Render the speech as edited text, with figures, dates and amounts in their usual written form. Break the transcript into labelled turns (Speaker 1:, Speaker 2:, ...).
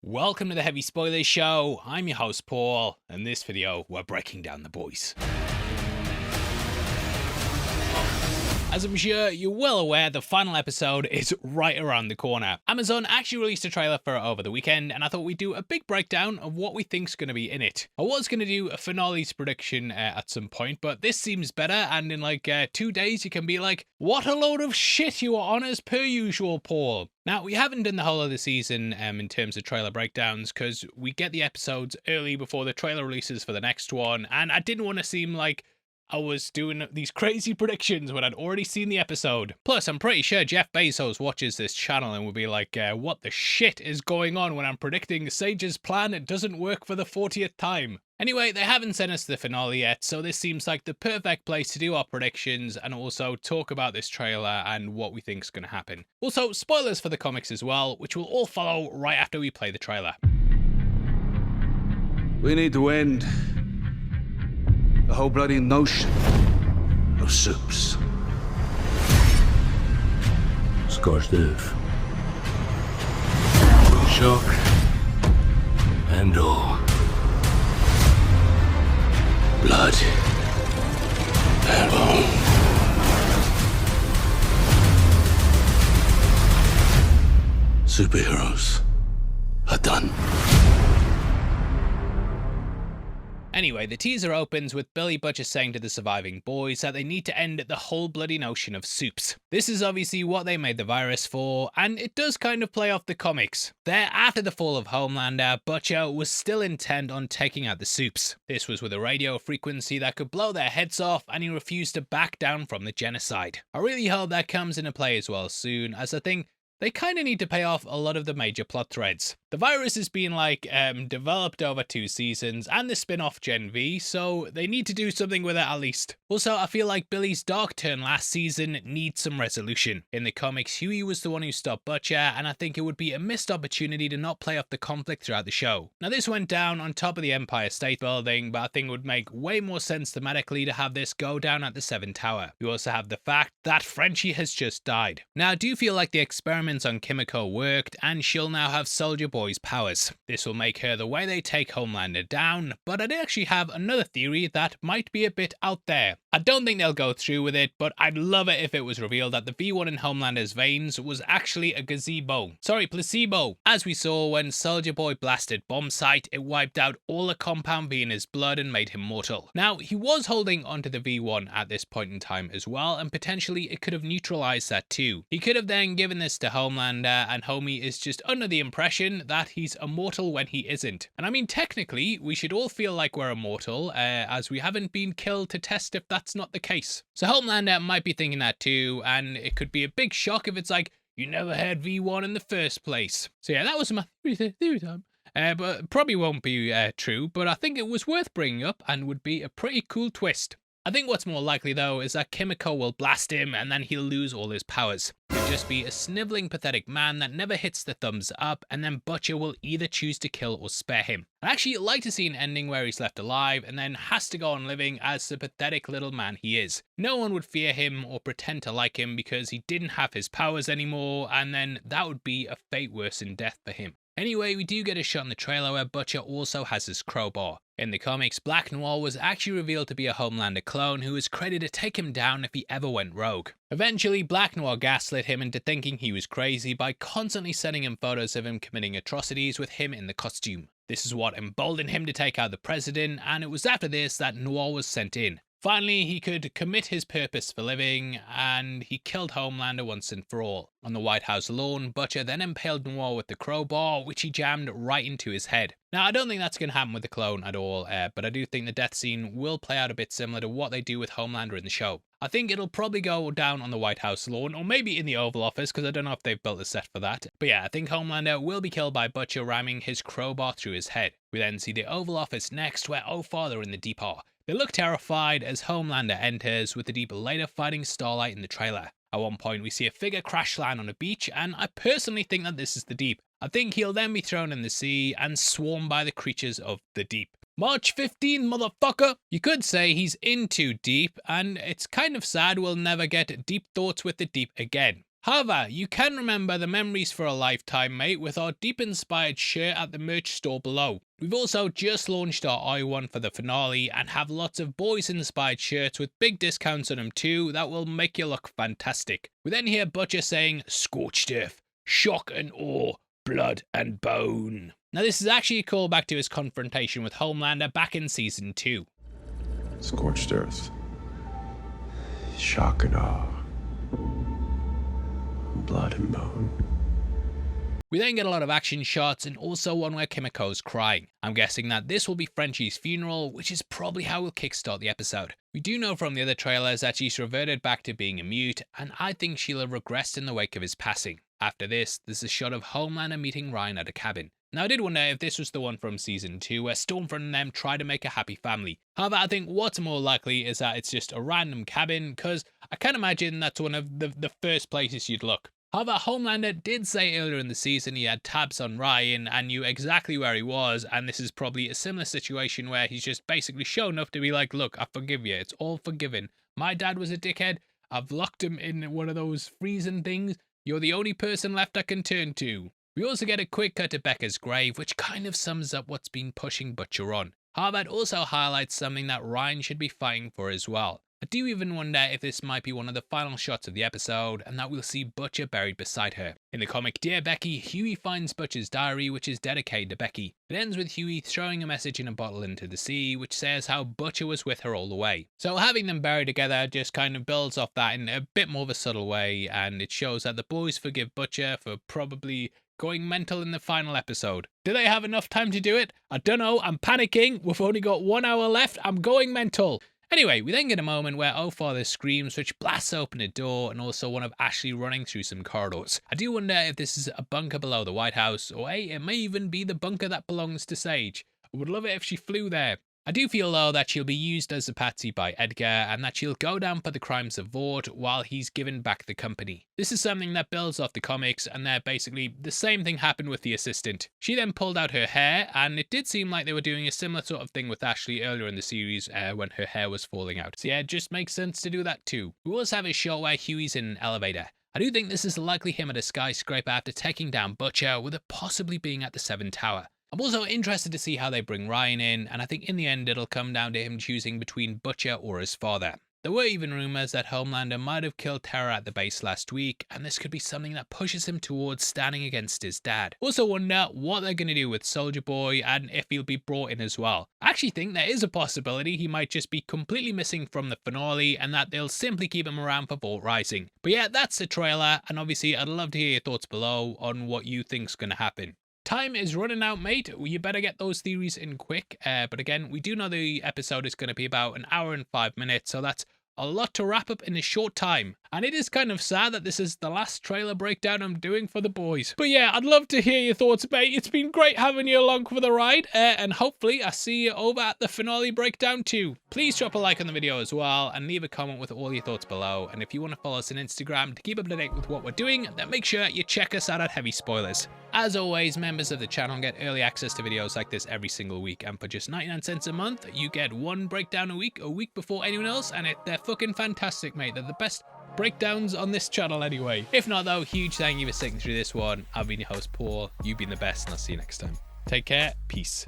Speaker 1: Welcome to the Heavy Spoilers Show. I'm your host Paul, and in this video we're breaking down the boys. As I'm sure you're well aware, the final episode is right around the corner. Amazon actually released a trailer for it over the weekend, and I thought we'd do a big breakdown of what we think's going to be in it. I was going to do a finale's prediction at some point, but this seems better, and in like 2 days you can be like, what a load of shit you are on as per usual, Paul. Now, we haven't done the whole of the season in terms of trailer breakdowns because we get the episodes early before the trailer releases for the next one, and I didn't want to seem like I was doing these crazy predictions when I'd already seen the episode. Plus, I'm pretty sure Jeff Bezos watches this channel and will be like, what the shit is going on when I'm predicting Sage's plan doesn't work for the 40th time? Anyway, they haven't sent us the finale yet, so this seems like the perfect place to do our predictions and also talk about this trailer and what we think is going to happen. Also, spoilers for the comics as well, which will all follow right after we play the trailer.
Speaker 2: We need to end the whole bloody notion of supes.
Speaker 3: Scorched earth. Shock and awe. Blood and bone. Superheroes are done.
Speaker 1: Anyway, the teaser opens with Billy Butcher saying to the surviving boys that they need to end the whole bloody notion of supes. This is obviously what they made the virus for, and it does kind of play off the comics. There, after the fall of Homelander, Butcher was still intent on taking out the supes. This was with a radio frequency that could blow their heads off, and he refused to back down from the genocide. I really hope that comes into play as well soon, as I think they kind of need to pay off a lot of the major plot threads. The virus has been developed over 2 seasons and the spin-off Gen V, so they need to do something with it at least. Also, I feel like Billy's dark turn last season needs some resolution. In the comics, Huey was the one who stopped Butcher, and I think it would be a missed opportunity to not play off the conflict throughout the show. Now, this went down on top of the Empire State Building, but I think it would make way more sense thematically to have this go down at the 7th Tower. We also have the fact that Frenchie has just died. Now, I do feel like the experiments on Kimiko worked, and she'll now have Soldier Boy's powers. This will make her the way they take Homelander down, but I did actually have another theory that might be a bit out there. I don't think they'll go through with it, but I'd love it if it was revealed that the V1 in Homelander's veins was actually a placebo. As we saw when Soldier Boy blasted Bomb Sight, it wiped out all the Compound V in his blood and made him mortal. Now, he was holding onto the V1 at this point in time as well, and potentially it could have neutralized that too. He could have then given this to Homelander, and Homie is just under the impression that he's immortal when he isn't. And I mean, technically, we should all feel like we're immortal, as we haven't been killed to test if that's not the case. So Homelander might be thinking that too, and it could be a big shock if it's like, you never had V1 in the first place. So yeah, that was my theory time. But probably won't be true, but I think it was worth bringing up and would be a pretty cool twist. I think what's more likely though is that Kimiko will blast him and then he'll lose all his powers. He'll just be a sniveling, pathetic man that never hits the thumbs up, and then Butcher will either choose to kill or spare him. I'd actually like to see an ending where he's left alive and then has to go on living as the pathetic little man he is. No one would fear him or pretend to like him because he didn't have his powers anymore, and then that would be a fate worse than death for him. Anyway, we do get a shot in the trailer where Butcher also has his crowbar. In the comics, Black Noir was actually revealed to be a Homelander clone who was credited to take him down if he ever went rogue. Eventually, Black Noir gaslit him into thinking he was crazy by constantly sending him photos of him committing atrocities with him in the costume. This is what emboldened him to take out the president, and it was after this that Noir was sent in. Finally, he could commit his purpose for living, and he killed Homelander once and for all. On the White House lawn, Butcher then impaled Noir with the crowbar, which he jammed right into his head. Now, I don't think that's going to happen with the clone at all, but I do think the death scene will play out a bit similar to what they do with Homelander in the show. I think it'll probably go down on the White House lawn, or maybe in the Oval Office, because I don't know if they've built a set for that. But yeah, I think Homelander will be killed by Butcher ramming his crowbar through his head. We then see the Oval Office next, where O-Father and the Deep are. They look terrified as Homelander enters, with the Deep later fighting Starlight in the trailer. At one point, we see a figure crash land on a beach, and I personally think that this is the Deep. I think he'll then be thrown in the sea and swarmed by the creatures of the Deep. March 15, motherfucker! You could say he's in too deep, and it's kind of sad we'll never get Deep Thoughts with the Deep again. However, you can remember the memories for a lifetime, mate, with our deep inspired shirt at the merch store below. We've also just launched our i1 for the finale and have lots of boys inspired shirts with big discounts on them too that will make you look fantastic. We then hear Butcher saying, "Scorched earth, shock and awe, blood and bone." Now this is actually a callback to his confrontation with Homelander back in season 2.
Speaker 4: Scorched earth. Shock and awe. Blood and bone.
Speaker 1: We then get a lot of action shots and also one where Kimiko's crying. I'm guessing that this will be Frenchie's funeral, which is probably how we'll kickstart the episode. We do know from the other trailers that she's reverted back to being a mute, and I think she'll have regressed in the wake of his passing. After this, there's a shot of Homelander meeting Ryan at a cabin. Now I did wonder if this was the one from season 2 where Stormfront and them try to make a happy family. However, I think what's more likely is that it's just a random cabin, because I can't imagine that's one of the first places you'd look. However, Homelander did say earlier in the season he had tabs on Ryan and knew exactly where he was, and this is probably a similar situation where he's just basically shown up to be like, look, I forgive you, it's all forgiven. My dad was a dickhead, I've locked him in one of those freezing things, you're the only person left I can turn to. We also get a quick cut to Becca's grave, which kind of sums up what's been pushing Butcher on. However, it also highlights something that Ryan should be fighting for as well. I do even wonder if this might be one of the final shots of the episode, and that we'll see Butcher buried beside her. In the comic Dear Becky, Huey finds Butcher's diary, which is dedicated to Becky. It ends with Huey throwing a message in a bottle into the sea, which says how Butcher was with her all the way. So having them buried together just kind of builds off that in a bit more of a subtle way, and it shows that the boys forgive Butcher for probably going mental in the final episode. Do they have enough time to do it? I don't know, I'm panicking, we've only got 1 hour left, I'm going mental. Anyway, we then get a moment where Oh Father screams, which blasts open a door, and also one of Ashley running through some corridors. I do wonder if this is a bunker below the White House, or hey, it may even be the bunker that belongs to Sage. I would love it if she flew there. I do feel though that she'll be used as a patsy by Edgar, and that she'll go down for the crimes of Vought while he's given back the company. This is something that builds off the comics, and they're basically the same thing happened with the assistant. She then pulled out her hair, and it did seem like they were doing a similar sort of thing with Ashley earlier in the series when her hair was falling out. So yeah, it just makes sense to do that too. We also have a shot where Huey's in an elevator. I do think this is likely him at a skyscraper after taking down Butcher, with it possibly being at the 7th tower. I'm also interested to see how they bring Ryan in, and I think in the end it'll come down to him choosing between Butcher or his father. There were even rumours that Homelander might have killed Terra at the base last week, and this could be something that pushes him towards standing against his dad. Also wonder what they're going to do with Soldier Boy and if he'll be brought in as well. I actually think there is a possibility he might just be completely missing from the finale and that they'll simply keep him around for Vought Rising. But yeah, that's the trailer, and obviously I'd love to hear your thoughts below on what you think's going to happen. Time is running out, mate. You better get those theories in quick. But again, we do know the episode is going to be about 1 hour and 5 minutes, so that's a lot to wrap up in a short time. And it is kind of sad that this is the last trailer breakdown I'm doing for the boys. But yeah, I'd love to hear your thoughts, mate. It's been great having you along for the ride. And hopefully I see you over at the finale breakdown too. Please drop a like on the video as well and leave a comment with all your thoughts below. And if you want to follow us on Instagram to keep up to date with what we're doing, then make sure you check us out at Heavy Spoilers. As always, members of the channel get early access to videos like this every single week, and for just 99 cents a month, you get one breakdown a week before anyone else, and they're fucking fantastic, mate. They're the best breakdowns on this channel anyway. If not though, huge thank you for sticking through this one. I've been your host Paul, you've been the best, and I'll see you next time. Take care, peace.